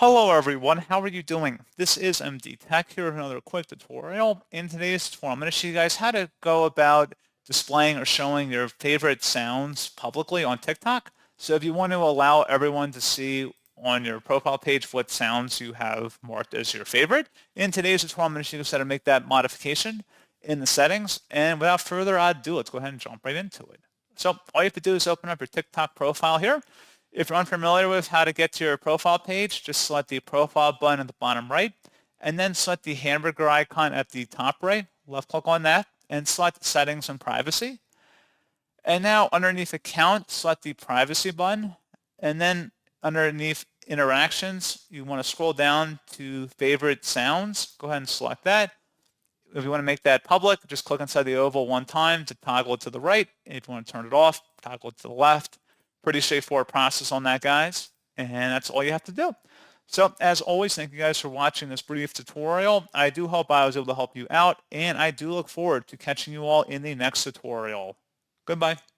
Hello everyone, how are you doing? This is MD Tech here with another quick tutorial. In today's tutorial, I'm going to show you guys how to go about displaying or showing your favorite sounds publicly on TikTok. So if you want to allow everyone to see on your profile page what sounds you have marked as your favorite, in today's tutorial, I'm going to show you guys how to make that modification in the settings. And without further ado, let's go ahead and jump right into it. So all you have to do is open up your TikTok profile here. If you're unfamiliar with how to get to your profile page, just select the profile button at the bottom right, and then select the hamburger icon at the top right. Left click on that, and select Settings and Privacy. And now underneath Account, select the Privacy button, and then underneath Interactions, you want to scroll down to Favorite Sounds. Go ahead and select that. If you want to make that public, just click inside the oval one time to toggle it to the right. If you want to turn it off, toggle it to the left. Pretty straightforward process on that, guys. And that's all you have to do. So as always, thank you guys for watching this brief tutorial. I do hope I was able to help you out, and I do look forward to catching you all in the next tutorial. Goodbye.